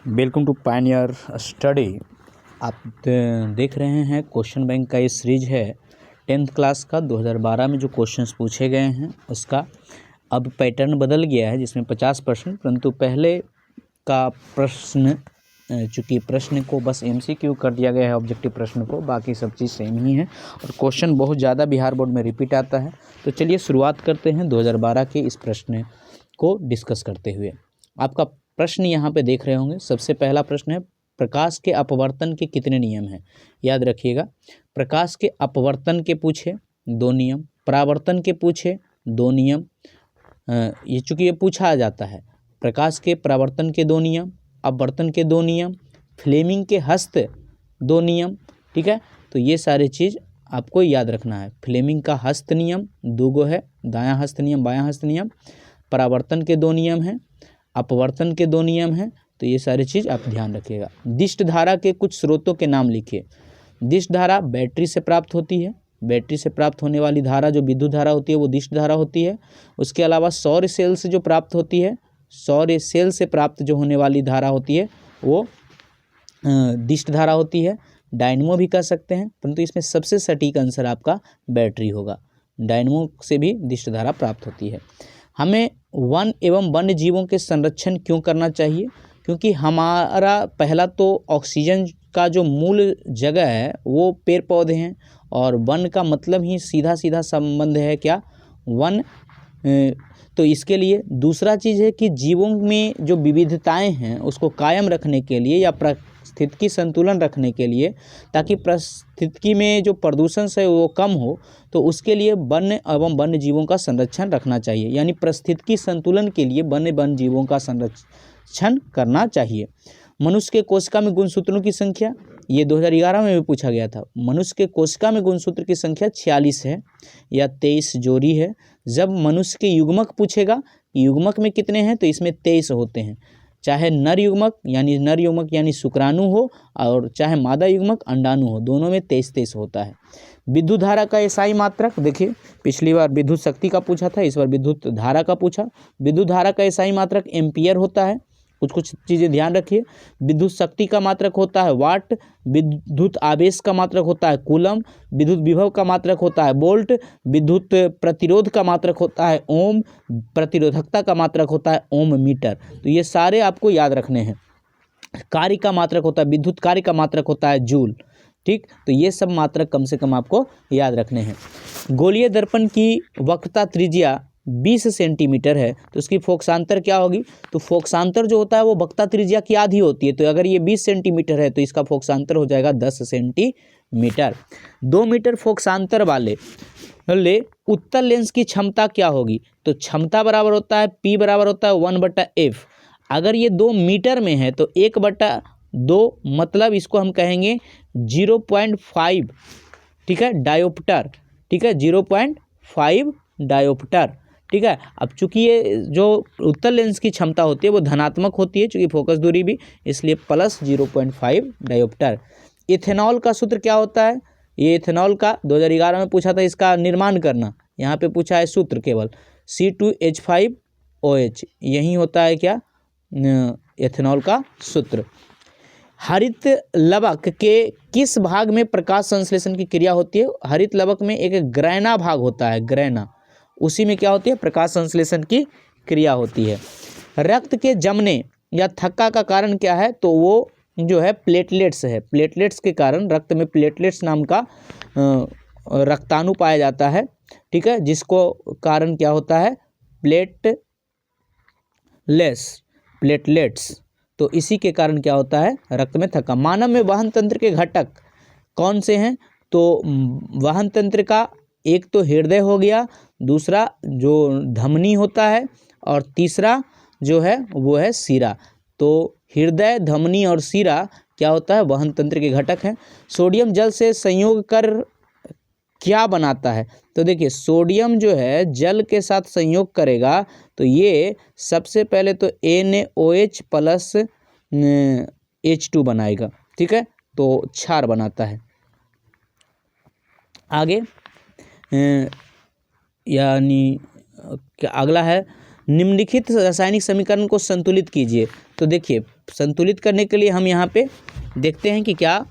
Welcome to Pioneer study. आप देख रहे हैं क्वेश्चन बैंक का ये सीरीज है 10th क्लास का 2012 में जो क्वेश्चंस पूछे गए हैं उसका अब पैटर्न बदल गया है, जिसमें 50 प्रश्न, परंतु पहले का प्रश्न चूँकि प्रश्न को बस MCQ कर दिया गया है, ऑब्जेक्टिव प्रश्न को, बाकी सब चीज़ सेम ही है और क्वेश्चन बहुत ज़्यादा बिहार बोर्ड में रिपीट आता है। तो चलिए शुरुआत करते हैं 2012 के इस प्रश्न को डिस्कस करते हुए। आपका प्रश्न यहाँ पे देख रहे होंगे। सबसे पहला प्रश्न है, प्रकाश के अपवर्तन के कितने नियम हैं? याद रखिएगा, प्रकाश के अपवर्तन के पूछे 2 नियम, परावर्तन के पूछे 2 नियम। ये चूँकि ये पूछा जाता है, प्रकाश के परावर्तन के 2 नियम, अपवर्तन के 2 नियम, फ्लेमिंग के हस्त 2 नियम। ठीक है, तो ये सारे चीज़ आपको याद रखना है। फ्लेमिंग का हस्त नियम 2 गो है, दायां हस्त नियम, बायां हस्त नियम। परावर्तन के 2 नियम हैं, अपवर्तन के 2 नियम हैं। तो ये सारी चीज़ आप ध्यान रखिएगा। दिष्ट धारा के कुछ स्रोतों के नाम लिखिए। दिष्ट धारा बैटरी से प्राप्त होती है। बैटरी से प्राप्त होने वाली धारा जो विद्युत धारा होती है वो दिष्ट धारा होती है। उसके अलावा सौर सेल से जो प्राप्त होती है, सौर सेल से प्राप्त जो होने वाली धारा होती है वो दिष्ट धारा होती है। डायनमो भी कह सकते हैं, परंतु इसमें सबसे सटीक आंसर आपका बैटरी होगा। डायनमो से भी दिष्ट धारा प्राप्त होती है। हमें वन एवं वन्य जीवों के संरक्षण क्यों करना चाहिए? क्योंकि हमारा पहला तो ऑक्सीजन का जो मूल जगह है वो पेड़ पौधे हैं, और वन का मतलब ही सीधा सीधा संबंध है क्या? वन। तो इसके लिए दूसरा चीज़ है कि जीवों में जो विविधताएं हैं उसको कायम रखने के लिए या पारिस्थितिकी संतुलन रखने के लिए, ताकि पारिस्थितिकी में जो प्रदूषण है वो कम हो, तो उसके लिए वन्य एवं वन्य जीवों का संरक्षण रखना चाहिए। यानी पारिस्थितिकी संतुलन के लिए वन्य जीवों का संरक्षण करना चाहिए। मनुष्य के कोशिका में गुणसूत्रों की संख्या, ये 2011 में भी पूछा गया था। मनुष्य के कोशिका में गुणसूत्र की संख्या 46 है या 23 जोड़ी है। जब मनुष्य के युग्मक पूछेगा, युग्मक में कितने हैं, तो इसमें 23 होते हैं। चाहे नर युग्मक यानी शुक्राणु हो, और चाहे मादा युग्मक अंडाणु हो, दोनों में 23 होता है। विद्युत धारा का एसआई मात्रक, देखिए पिछली बार विद्युत शक्ति का पूछा था, इस बार विद्युत धारा का पूछा। विद्युत धारा का एसआई मात्रक एम्पियर होता है। कुछ चीज़ें ध्यान रखिए। विद्युत शक्ति का मात्रक होता है वाट, विद्युत आवेश का मात्रक होता है कूलम, विद्युत विभव का मात्रक होता है वोल्ट, विद्युत प्रतिरोध का मात्रक होता है ओम, प्रतिरोधकता का मात्रक होता है ओम मीटर। तो ये सारे आपको याद रखने हैं। कार्य का मात्रक होता है, विद्युत कार्य का मात्रक होता है जूल। ठीक, तो ये सब मात्रक कम से कम आपको याद रखने हैं। गोलीय दर्पण की वक्रता त्रिज्या 20 सेंटीमीटर है, तो उसकी फोकसांतर क्या होगी? तो फोकसांतर जो होता है वो वक्रता त्रिज्या की आधी होती है। तो अगर ये 20 सेंटीमीटर है तो इसका फोकसांतर हो जाएगा 10 सेंटीमीटर। 2 मीटर फोकसांतर वाले उत्तल लेंस की क्षमता क्या होगी? तो क्षमता बराबर होता है P बराबर होता है 1/f। अगर ये 2 मीटर में है तो 1/2, मतलब इसको हम कहेंगे 0.5। ठीक है, डायोप्टर। ठीक है, 0.5 डायोप्टर। ठीक है, अब चूंकि ये जो उत्तल लेंस की क्षमता होती है वो धनात्मक होती है, चूंकि फोकस दूरी भी, इसलिए प्लस 0.5 डायोप्टर। इथेनॉल का सूत्र क्या होता है? ये इथेनॉल का 2011 में पूछा था, इसका निर्माण करना। यहाँ पे पूछा है सूत्र केवल C2H5OH, यही होता है क्या? इथेनॉल का सूत्र। हरित लवक के किस भाग में प्रकाश संश्लेषण की क्रिया होती है? हरित लवक में एक ग्रैना भाग होता है, ग्रैना, उसी में क्या होती है? प्रकाश संश्लेषण की क्रिया होती है। रक्त के जमने या थक्का का कारण क्या है? तो वो जो है प्लेटलेट्स है। प्लेटलेट्स के कारण रक्त में प्लेटलेट्स नाम का रक्ताणु पाया जाता है। ठीक है, जिसको कारण क्या होता है? प्लेटलेट्स। तो इसी के कारण क्या होता है? रक्त में थक्का। मानव में वहन तंत्र के घटक कौन से हैं? तो वहन तंत्र का एक तो हृदय हो गया, दूसरा जो धमनी होता है, और तीसरा जो है वो है शिरा। तो हृदय, धमनी और शिरा क्या होता है? वहन तंत्र के घटक हैं। सोडियम जल से संयोग कर क्या बनाता है? तो देखिए, सोडियम जो है जल के साथ संयोग करेगा तो ये सबसे पहले तो NaOH प्लस H2 बनाएगा। ठीक है, तो क्षार बनाता है। आगे यानी क्या अगला है, निम्नलिखित रासायनिक समीकरण को संतुलित कीजिए। तो देखिए, संतुलित करने के लिए हम यहाँ पे देखते हैं कि क्या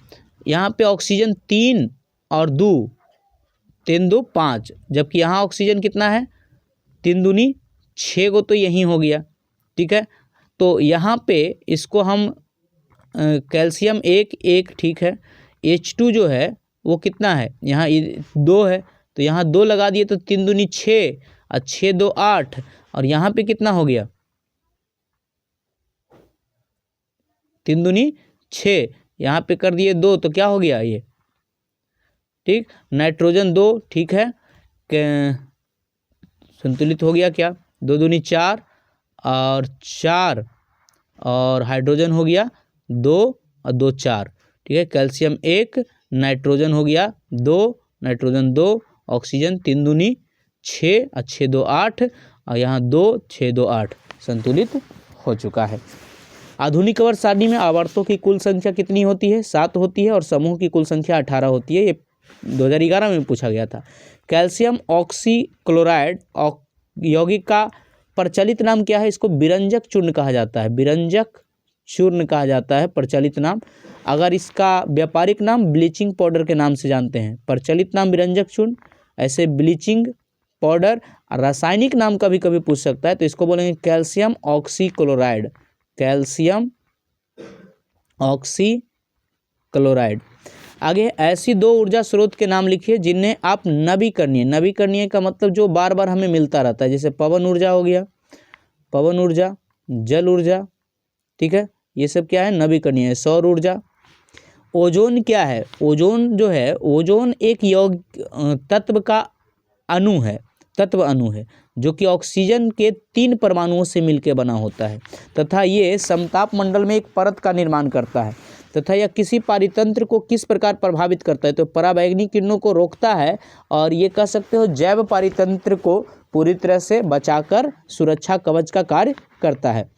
यहाँ पे ऑक्सीजन 3 और 2, 3 2 5, जबकि यहाँ ऑक्सीजन कितना है 3 दूनी 6 गो, तो यही हो गया। ठीक है, तो यहाँ पे इसको हम कैल्शियम 1 ठीक है, H2 जो है वो कितना है, यहाँ 2 है, तो यहाँ 2 लगा दिए तो 3 दूनी 6 और 6 2 8, और यहाँ पे कितना हो गया 3 दूनी 6, यहाँ पे कर दिए 2, तो क्या हो गया ये, ठीक, नाइट्रोजन 2 ठीक है, संतुलित हो गया क्या, 2 दूनी 4 और 4, और हाइड्रोजन हो गया 2 और 2 4, ठीक है, कैल्शियम 1, नाइट्रोजन हो गया 2, नाइट्रोजन 2, ऑक्सीजन 3 दूनी 6 और 6 2 8, और यहाँ 2 6 2 8 संतुलित हो चुका है। आधुनिक आवर्त सारणी में आवर्तों की कुल संख्या कितनी होती है, 7 होती है, और समूह की कुल संख्या 18 होती है। ये 2011 में पूछा गया था। कैल्शियम ऑक्सीक्लोराइड यौगिक का प्रचलित नाम क्या है, इसको विरंजक चूर्ण कहा जाता है, विरंजक चूर्ण कहा जाता है प्रचलित नाम। अगर इसका व्यापारिक नाम ब्लीचिंग पाउडर के नाम से जानते हैं, प्रचलित नाम विरंजक चूर्ण, ऐसे ब्लीचिंग पाउडर। रासायनिक नाम कभी कभी पूछ सकता है, तो इसको बोलेंगे कैल्शियम ऑक्सीक्लोराइड, कैल्शियम ऑक्सीक्लोराइड। आगे ऐसी 2 ऊर्जा स्रोत के नाम लिखिए जिन्हें आप नवीकरणीय, नवीकरणीय का मतलब जो बार बार हमें मिलता रहता है, जैसे पवन ऊर्जा हो गया, पवन ऊर्जा, जल ऊर्जा, ठीक है, ये सब क्या है नवीकरणीय है। सौर ऊर्जा। ओजोन क्या है, ओजोन जो है, ओजोन एक तत्व का अणु है, तत्व अणु है जो कि ऑक्सीजन के 3 परमाणुओं से मिलकर बना होता है, तथा ये समताप मंडल में एक परत का निर्माण करता है, तथा यह किसी पारितंत्र को किस प्रकार प्रभावित करता है, तो पराबैंगनी किरणों को रोकता है, और ये कह सकते हो जैव पारितंत्र को पूरी तरह से बचाकर सुरक्षा कवच का कार्य करता है।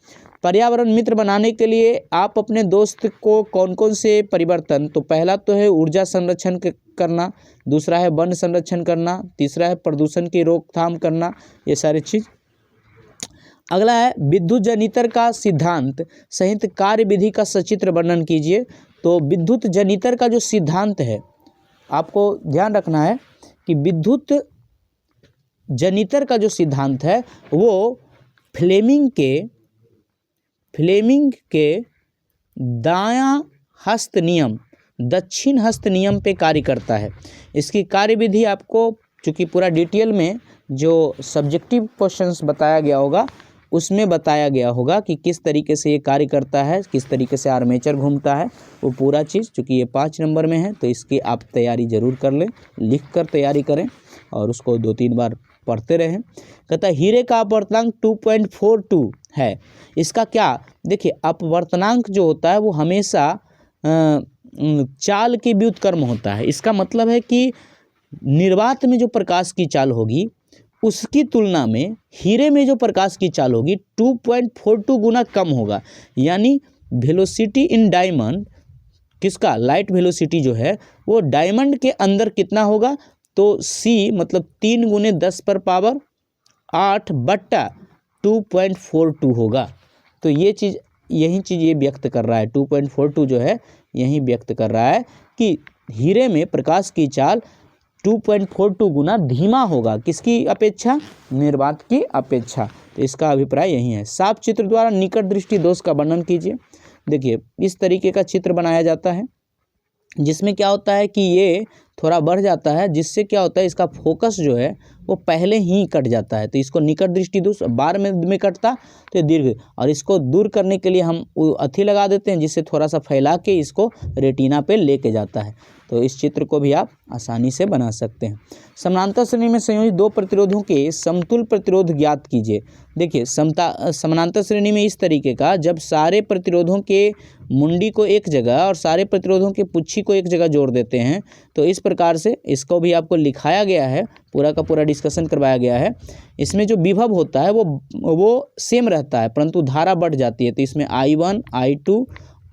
पर्यावरण मित्र बनाने के लिए आप अपने दोस्त को कौन कौन से परिवर्तन, तो पहला तो है ऊर्जा संरक्षण करना, दूसरा है वन संरक्षण करना, तीसरा है प्रदूषण की रोकथाम करना, ये सारी चीज। अगला है विद्युत जनितर का सिद्धांत सहित कार्य विधि का सचित्र वर्णन कीजिए। तो विद्युत जनितर का जो सिद्धांत है, आपको ध्यान रखना है कि विद्युत जनितर का जो सिद्धांत है वो फ्लेमिंग के दायां हस्त नियम, दक्षिण हस्त नियम पे कार्य करता है। इसकी कार्य विधि आपको चूँकि पूरा डिटेल में जो सब्जेक्टिव क्वेश्चंस बताया गया होगा उसमें बताया गया होगा कि किस तरीके से ये कार्य करता है, किस तरीके से आर्मेचर घूमता है, वो पूरा चीज़। चूँकि ये 5 नंबर में है तो इसकी आप तैयारी ज़रूर कर लें, लिख कर तैयारी करें और उसको 2-3 बार पढ़ते रहें। कहता है हीरे का अपवर्तनांक 2.42 है, इसका क्या, देखिए अपवर्तनांक जो होता है वो हमेशा चाल के व्युत्क्रम होता है। इसका मतलब है कि निर्वात में जो प्रकाश की चाल होगी उसकी तुलना में हीरे में जो प्रकाश की चाल होगी 2.42 गुना कम होगा। यानी वेलोसिटी इन डायमंड, किसका, लाइट वेलोसिटी जो है वो डायमंड के अंदर कितना होगा, तो C मतलब 3 गुने 10 पर पावर 8 बट्टा 2.42 होगा। तो ये चीज़, यही चीज़ ये व्यक्त कर रहा है, 2.42 जो है यही व्यक्त कर रहा है कि हीरे में प्रकाश की चाल 2.42 गुना धीमा होगा, किसकी अपेक्षा, निर्वात की अपेक्षा। तो इसका अभिप्राय यही है। साफ चित्र द्वारा निकट दृष्टि दोष का वर्णन कीजिए। देखिए इस तरीके का चित्र बनाया जाता है जिसमें क्या होता है कि ये थोड़ा बढ़ जाता है, जिससे क्या होता है इसका फोकस जो है वो पहले ही कट जाता है। तो इसको निकट दृष्टि दोष, बार में कटता तो दीर्घ, और इसको दूर करने के लिए हम अथी लगा देते हैं जिससे थोड़ा सा फैला के इसको रेटिना पे लेके जाता है। तो इस चित्र को भी आप आसानी से बना सकते हैं। समानांतर श्रेणी में संयोजित 2 प्रतिरोधों के समतुल्य प्रतिरोध ज्ञात कीजिए। देखिए समानांतर श्रेणी में इस तरीके का, जब सारे प्रतिरोधों के मुंडी को एक जगह और सारे प्रतिरोधों के पुच्छी को एक जगह जोड़ देते हैं, तो इस प्रकार से इसको भी आपको लिखाया गया है, पूरा का पूरा डिस्कशन करवाया गया है। इसमें जो विभव होता है वो सेम रहता है परंतु धारा बढ़ जाती है। तो इसमें I1 I2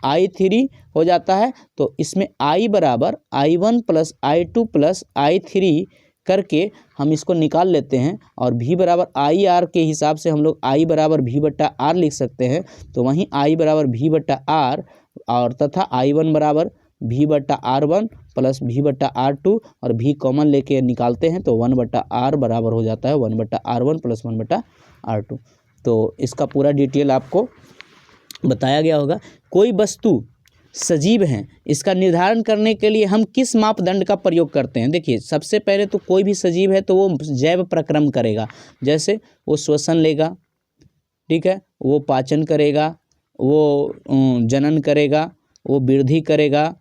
I3 हो जाता है। तो इसमें I बराबर I1 plus I2 plus I3 करके हम इसको निकाल लेते हैं और V बराबर आई आर के हिसाब से हम लोग I बराबर V बट्टा आर लिख सकते हैं। तो वहीं I बराबर V बट्टा आर और तथा I1 बराबर V बट्टा R1 प्लस V बट्टा R2 और V कॉमन लेके निकालते हैं तो 1 बट्टा R बराबर हो जाता है 1 बट्टा R1 प्लस 1 बट्टा R2। तो इसका पूरा डिटेल आपको बताया गया होगा। कोई वस्तु सजीव हैं इसका निर्धारण करने के लिए हम किस मापदंड का प्रयोग करते हैं। देखिए, सबसे पहले तो कोई भी सजीव है तो वो जैव प्रक्रम करेगा, जैसे वो श्वसन लेगा, ठीक है, वो पाचन करेगा, वो जनन करेगा, वो वृद्धि करेगा।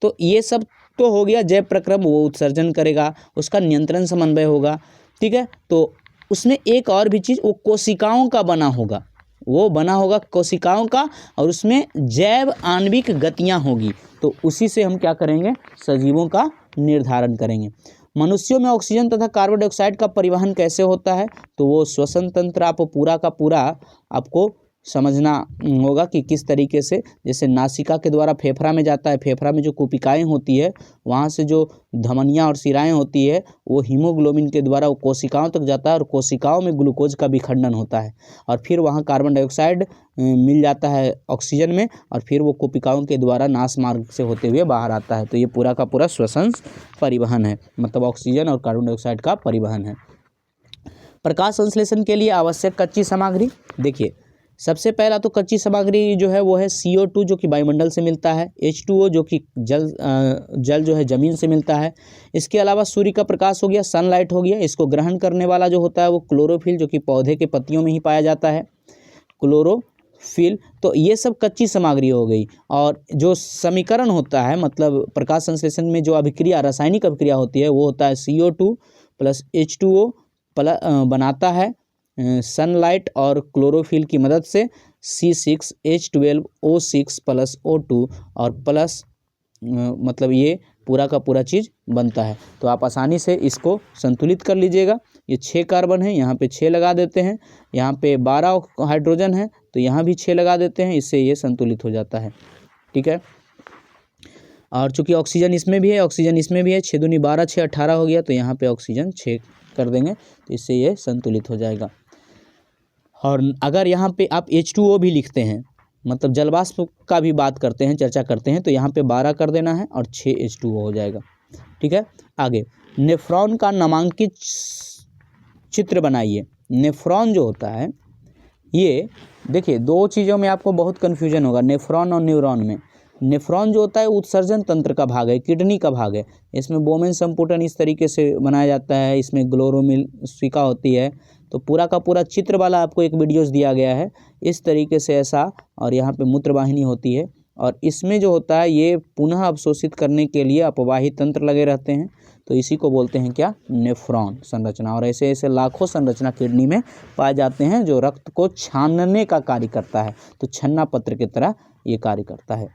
तो ये सब तो हो गया जैव प्रक्रम, वो उत्सर्जन करेगा, उसका नियंत्रण समन्वय होगा, ठीक है। तो उसमें एक और भी चीज़, वो कोशिकाओं का बना होगा, वो बना होगा कोशिकाओं का और उसमें जैव आणविक गतियां होगी। तो उसी से हम क्या करेंगे, सजीवों का निर्धारण करेंगे। मनुष्यों में ऑक्सीजन तथा कार्बन डाइऑक्साइड का परिवहन कैसे होता है, तो वो श्वसन तंत्र आप पूरा का पूरा आपको समझना होगा कि किस तरीके से, जैसे नासिका के द्वारा फेफड़ा में जाता है, फेफड़ा में जो कोशिकाएं होती है वहाँ से जो धमनियाँ और शिराएं होती है वो हीमोग्लोबिन के द्वारा वो कोशिकाओं तक जाता है और कोशिकाओं में ग्लूकोज का विखंडन होता है और फिर वहाँ कार्बन डाइऑक्साइड मिल जाता है ऑक्सीजन में और फिर वो कोशिकाओं के द्वारा नास मार्ग से होते हुए बाहर आता है। तो ये पूरा का पूरा श्वसन परिवहन है, मतलब ऑक्सीजन और कार्बन डाइऑक्साइड का परिवहन है। प्रकाश संश्लेषण के लिए आवश्यक कच्ची सामग्री, देखिए सबसे पहला तो कच्ची सामग्री जो है वो है CO2 जो कि वायुमंडल से मिलता है, H2O जो कि जल जो है ज़मीन से मिलता है। इसके अलावा सूर्य का प्रकाश हो गया, सनलाइट हो गया, इसको ग्रहण करने वाला जो होता है वो क्लोरोफिल जो कि पौधे के पत्तियों में ही पाया जाता है, क्लोरोफिल। तो ये सब कच्ची सामग्री हो गई। और जो समीकरण होता है, मतलब प्रकाश संश्लेषण में जो अभिक्रिया, रासायनिक अभिक्रिया होती है वो होता है CO2 प्लस H2O बनाता है सनलाइट और क्लोरोफिल की मदद से C6H12O6 प्लस O2 और प्लस मतलब ये पूरा का पूरा चीज़ बनता है। तो आप आसानी से इसको संतुलित कर लीजिएगा। ये 6 कार्बन है, यहाँ पे 6 लगा देते हैं, यहाँ पे 12 हाइड्रोजन है तो यहाँ भी 6 लगा देते हैं, इससे ये संतुलित हो जाता है, ठीक है। और चूँकि ऑक्सीजन इसमें भी है, ऑक्सीजन इसमें भी है, 6 दूनी 12, 6 18 हो गया, तो यहाँ पे ऑक्सीजन 6 कर देंगे तो इससे ये संतुलित हो जाएगा। और अगर यहाँ पे आप H2O भी लिखते हैं, मतलब जलवाष्प का भी बात करते हैं, चर्चा करते हैं, तो यहाँ पे 12 कर देना है और 6 H2O हो जाएगा, ठीक है। आगे नेफ्रॉन का नामांकित चित्र बनाइए। नेफ्रॉन जो होता है ये देखिए, दो चीज़ों में आपको बहुत कन्फ्यूजन होगा, नेफ्रॉन और न्यूरॉन में। नेफ्रॉन जो होता है उत्सर्जन तंत्र का भाग है, किडनी का भाग है। इसमें बोमेन संपुटन इस तरीके से बनाया जाता है, इसमें ग्लोरोमिल स्विका होती है। तो पूरा का पूरा चित्र वाला आपको एक वीडियोस दिया गया है इस तरीके से ऐसा, और यहाँ पे मूत्रवाहिनी होती है और इसमें जो होता है ये पुनः अवशोषित करने के लिए अपवाही तंत्र लगे रहते हैं। तो इसी को बोलते हैं क्या, नेफ्रॉन संरचना। और ऐसे ऐसे लाखों संरचना किडनी में पाए जाते हैं जो रक्त को छानने का कार्य करता है। तो छन्ना पत्र की तरह ये कार्य करता है।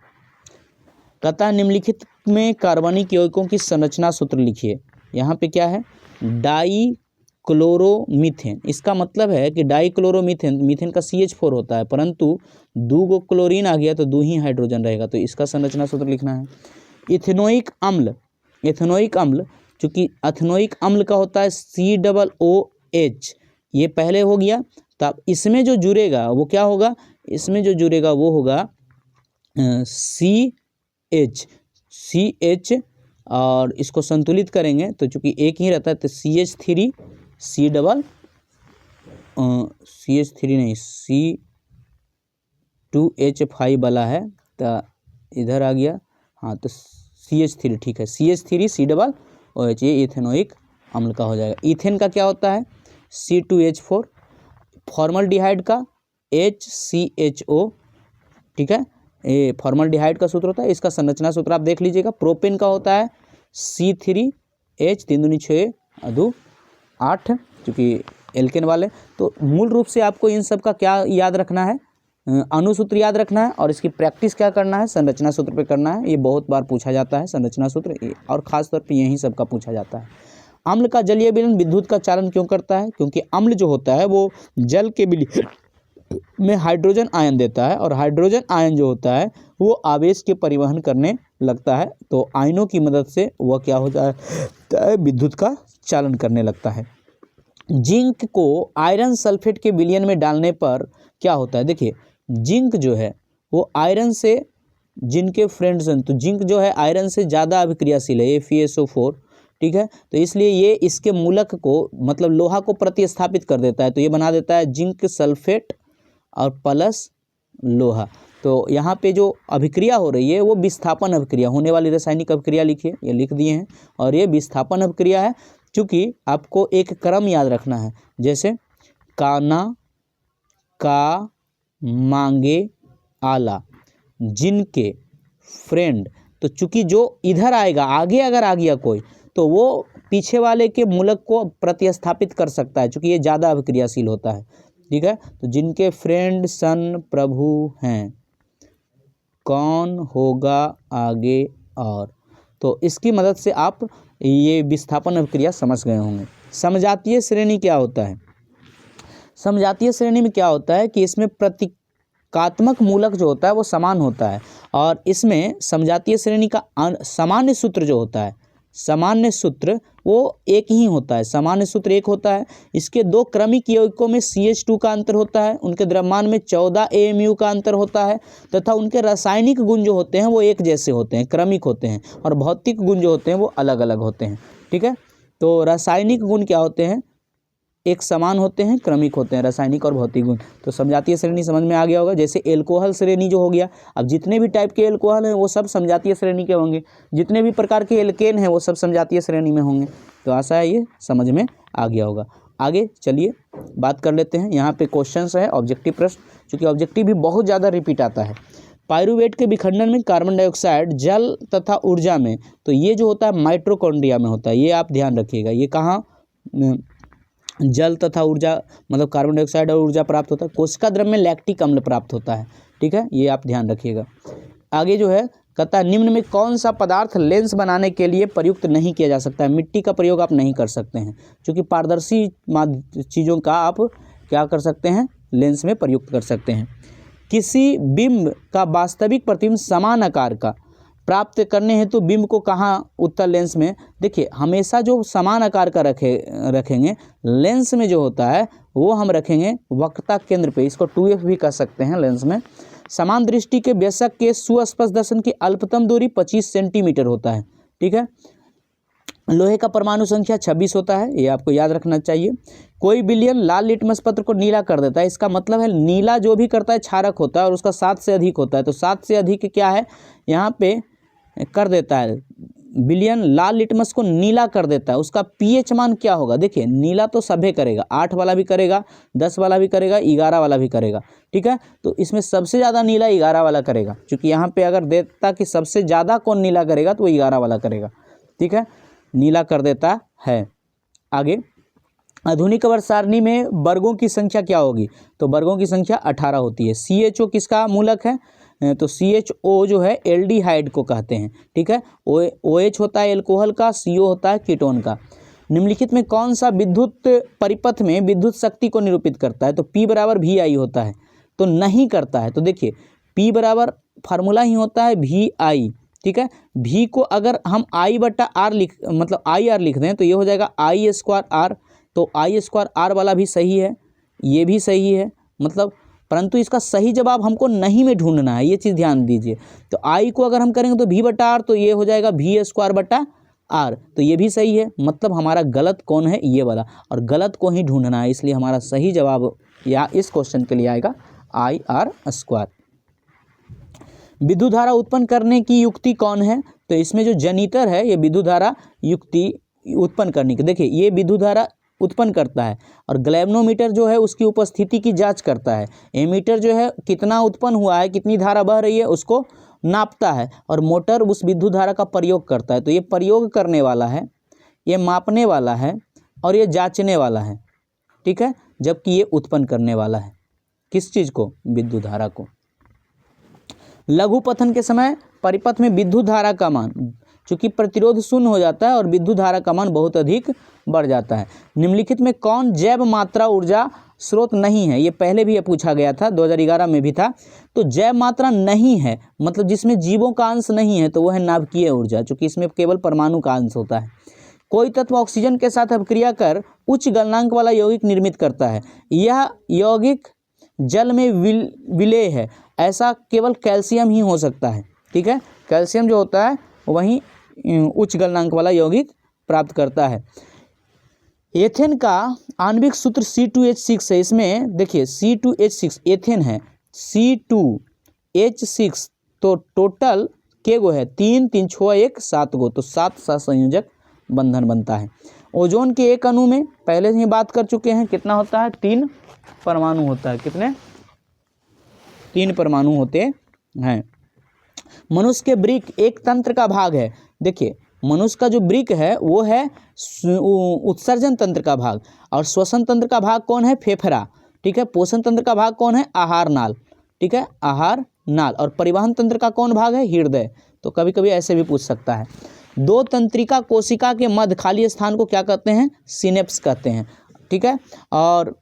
कथा निम्नलिखित में कार्बनिक यौगिकों की संरचना सूत्र लिखिए। यहाँ पे क्या है, डाई क्लोरोमीथेन। इसका मतलब है कि डाइक्लोरोमीथेन, मीथेन का CH4 होता है, परंतु 2 क्लोरीन आ गया तो 2 ही हाइड्रोजन रहेगा, तो इसका संरचना सूत्र लिखना है। इथेनोइक अम्ल, इथेनोइक अम्ल चूँकि एथेनोइक अम्ल का होता है COOH, ये पहले हो गया। तब इसमें जो जुड़ेगा वो क्या होगा, इसमें जो जुड़ेगा वो होगा CH और इसको संतुलित करेंगे तो चूँकि एक ही रहता है तो CH3 नहीं C2H5 वाला है तो इधर आ गया, हाँ तो CH3 ठीक है, CH3COOH ये इथेनोइक अम्ल का हो जाएगा। ईथेन का क्या होता है, C2H4, फॉर्मल्डिहाइड का HCHO, ठीक है, ये फॉर्मल्डिहाइड का सूत्र होता है। इसका संरचना सूत्र आप देख लीजिएगा। प्रोपेन का होता है C3H, 3 दूनी 6 2 8, चूँकि एल्केन वाले। तो मूल रूप से आपको इन सब का क्या याद रखना है, अणुसूत्र याद रखना है और इसकी प्रैक्टिस क्या करना है, संरचना सूत्र पे करना है। ये बहुत बार पूछा जाता है संरचना सूत्र, और ख़ास तौर पे यही सब का पूछा जाता है। अम्ल का जलीय विलयन विद्युत का चालन क्यों करता है, क्योंकि अम्ल जो होता है वो जल के में हाइड्रोजन आयन देता है और हाइड्रोजन आयन जो होता है वो आवेश के परिवहन करने लगता है, तो आयनों की मदद से वह क्या हो जाता है, विद्युत का चालन करने लगता है। जिंक को आयरन सल्फेट के विलयन में डालने पर क्या होता है, देखिए जिंक जो है वो आयरन से, जिनके फ्रेंड्स हैं, तो जिंक जो है आयरन से ज़्यादा अभिक्रियाशील है, FeSO4, ठीक है, तो इसलिए ये इसके मूलक को मतलब लोहा को प्रतिस्थापित कर देता है, तो ये बना देता है जिंक सल्फेट और प्लस लोहा। तो यहाँ पे जो अभिक्रिया हो रही है वो विस्थापन अभिक्रिया, होने वाली रासायनिक अभिक्रिया लिखिए, ये लिख दिए हैं, और ये विस्थापन अभिक्रिया है। चूँकि आपको एक क्रम याद रखना है, जैसे काना, का, मांगे, आला, जिनके, फ्रेंड, तो चूंकि जो इधर आएगा आगे अगर आ गया कोई तो वो पीछे वाले के मूलक को प्रतिस्थापित कर सकता है, चूंकि ये ज़्यादा अभिक्रियाशील होता है, ठीक है। तो जिनके फ्रेंड सन प्रभु हैं, कौन होगा आगे और, तो इसकी मदद से आप ये विस्थापन अभिक्रिया समझ गए होंगे। समजातीय श्रेणी क्या होता है, समजातीय श्रेणी में क्या होता है कि इसमें प्रतीकात्मक मूलक जो होता है वो समान होता है, और इसमें समजातीय श्रेणी का सामान्य सूत्र जो होता है, सामान्य सूत्र वो एक ही होता है, सामान्य सूत्र एक होता है। इसके दो क्रमिक यौगिकों में CH2 का अंतर होता है, उनके द्रव्यमान में 14 AMU का अंतर होता है, तथा उनके रासायनिक गुण जो होते हैं वो एक जैसे होते हैं, क्रमिक होते हैं, और भौतिक गुण जो होते हैं वो अलग अलग होते हैं, ठीक है। तो रासायनिक गुण क्या होते हैं, एक समान होते हैं, क्रमिक होते हैं, रासायनिक और भौतिक गुण। तो समजातीय श्रेणी समझ में आ गया होगा। जैसे एल्कोहल श्रेणी जो हो गया, अब जितने भी टाइप के एल्कोहल हैं वो सब समजातीय श्रेणी के होंगे, जितने भी प्रकार के एल्केन हैं वो सब समजातीय श्रेणी में होंगे। तो आशा है ये समझ में आ गया होगा। आगे चलिए बात कर लेते हैं। यहाँ पे क्वेश्चंस है ऑब्जेक्टिव प्रश्न, चूँकि ऑब्जेक्टिव भी बहुत ज़्यादा रिपीट आता है। पायरुवेट के विखंडन में कार्बन डाइऑक्साइड जल तथा ऊर्जा में, तो ये जो होता है माइटोकॉन्ड्रिया में होता है, ये आप ध्यान रखिएगा। ये कहाँ जल तथा ऊर्जा मतलब कार्बन डाइऑक्साइड और ऊर्जा प्राप्त होता है। कोशिका द्रव्य में लैक्टिक अम्ल प्राप्त होता है, ठीक है, ये आप ध्यान रखिएगा। आगे जो है कहता है निम्न में कौन सा पदार्थ लेंस बनाने के लिए प्रयुक्त नहीं किया जा सकता है। मिट्टी का प्रयोग आप नहीं कर सकते हैं, क्योंकि पारदर्शी चीज़ों का आप क्या कर सकते हैं, लेंस में प्रयुक्त कर सकते हैं। किसी बिंब का वास्तविक प्रतिबिंब समान आकार का प्राप्त करने हेतु बिंब को कहाँ उत्तल लेंस में, देखिए हमेशा जो समान आकार का रखेंगे लेंस में जो होता है वो हम रखेंगे वक्रता केंद्र पे, इसको 2F भी कह सकते हैं लेंस में। समान दृष्टि के बेशक के सुस्पष्ट दर्शन की अल्पतम दूरी 25 सेंटीमीटर होता है, ठीक है। लोहे का परमाणु संख्या 26 होता है, ये आपको याद रखना चाहिए। कोई विलयन लाल लिटमस पत्र को नीला कर देता है, इसका मतलब है नीला जो भी करता है क्षारक होता है और उसका 7 से अधिक होता है, तो 7 से अधिक क्या है यहाँ पे कर देता है, विलयन लाल लिटमस को नीला कर देता है। उसका pH मान क्या होगा, देखिए नीला तो सभी करेगा, 8 वाला भी करेगा, 10 वाला भी करेगा, 11 वाला भी करेगा, ठीक है। तो इसमें सबसे ज़्यादा नीला 11 वाला करेगा, क्योंकि यहाँ पे अगर देता कि सबसे ज़्यादा कौन नीला करेगा तो वो 11 वाला करेगा, ठीक है, नीला कर देता है। आगे आधुनिक वर्ग सारणी में वर्गों की संख्या क्या होगी, तो वर्गों की संख्या 18 होती है। CHO किसका मूलक है, तो CHO जो है एल्डिहाइड को कहते हैं, ठीक है। OH होता है एल्कोहल का, CO होता है कीटोन का। निम्नलिखित में कौन सा विद्युत परिपथ में विद्युत शक्ति को निरूपित करता है, तो P बराबर VI होता है, तो नहीं करता है। तो देखिए P बराबर फार्मूला ही होता है VI, ठीक है। V को अगर हम I/R मतलब IR लिख दें तो ये हो जाएगा I²R, तो I²R वाला भी सही है, ये भी सही है, मतलब परंतु इसका सही जवाब हमको नहीं में ढूंढना है, ये चीज़ ध्यान दीजिए। तो I को अगर हम करेंगे तो V/R, तो ये हो जाएगा V²/R, तो ये भी सही है, मतलब हमारा गलत कौन है, ये वाला, और गलत को ही ढूंढना है, इसलिए हमारा सही जवाब या इस क्वेश्चन के लिए आएगा IR²। विद्युत धारा उत्पन्न करने की युक्ति कौन है, तो इसमें जो जनरेटर है ये विद्युत धारा युक्ति उत्पन्न करने की, देखिए ये विद्युत धारा उत्पन्न करता है, और ग्लैव्नोमीटर जो है उसकी उपस्थिति की जांच करता है। एमीटर जो है कितना उत्पन्न हुआ है, कितनी धारा बह रही है उसको नापता है, और मोटर उस विद्युत धारा का प्रयोग करता है। तो ये प्रयोग करने वाला है, ये मापने वाला है, और ये जांचने वाला है, ठीक है, जबकि ये उत्पन्न करने वाला है किस चीज़ को, विद्युत धारा को। लघु पथन के समय परिपथ में विद्युत धारा का मान, चूँकि प्रतिरोध शून्य हो जाता है और विद्युत धारा का मान बहुत अधिक बढ़ जाता है। निम्नलिखित में कौन जैव मात्रा ऊर्जा स्रोत नहीं है? ये पहले भी ये पूछा गया था, 2011 में भी था। तो जैव मात्रा नहीं है मतलब जिसमें जीवों का अंश नहीं है, तो वो है नाभिकीय ऊर्जा, चूँकि इसमें केवल परमाणु का अंश होता है। कोई तत्व ऑक्सीजन के साथ अभिक्रिया कर उच्च गलनांक वाला यौगिक निर्मित करता है, यह यौगिक जल में विलेय है, ऐसा केवल कैल्शियम ही हो सकता है। ठीक है, कैल्शियम जो होता है वही उच्च गलनांक वाला यौगिक प्राप्त करता है। एथेन का आणविक सूत्र C2H6 है। इसमें देखिए C2H6 एथेन है, C2H6 तो टोटल के गो है 3 3 6 1 7 गो, तो 7 सहसंयोजक बंधन बनता है। ओजोन के एक अणु में पहले से ही बात कर चुके हैं, कितना होता है? 3 परमाणु होता है। कितने? 3 परमाणु होते हैं। मनुष्य के वृक्क एक तंत्र का भाग है। देखिए मनुष्य का जो वृक्क है वो है उत्सर्जन तंत्र का भाग, और श्वसन तंत्र का भाग कौन है? फेफड़ा। ठीक है, पोषण तंत्र का भाग कौन है? आहार नाल। ठीक है, आहार नाल। और परिवहन तंत्र का कौन भाग है? हृदय। तो कभी कभी ऐसे भी पूछ सकता है। दो तंत्रिका कोशिका के मध्य खाली स्थान को क्या कहते हैं? सिनेप्स कहते हैं। ठीक है, और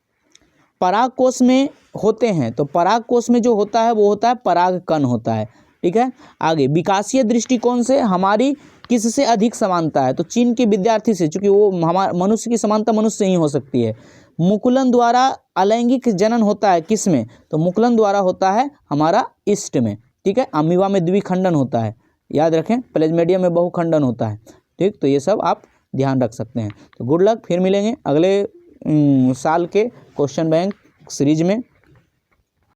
पराग कोश में होते हैं, तो पराग कोश में जो होता है वो होता है पराग कण होता है। ठीक है, आगे विकासीय दृष्टिकोण से हमारी किससे अधिक समानता है? तो चीन के विद्यार्थी से, चूंकि वो हमारा मनुष्य की समानता मनुष्य से ही हो सकती है। मुकुलन द्वारा अलैंगिक जनन होता है किस में? तो मुकुलन द्वारा होता है हमारा ईस्ट में। ठीक है, अमीबा में द्विखंडन होता है, याद रखें। प्लेज्मेडियम में बहुखंडन होता है। ठीक, तो ये सब आप ध्यान रख सकते हैं। तो गुड लक, फिर मिलेंगे अगले साल के क्वेश्चन बैंक सीरीज में।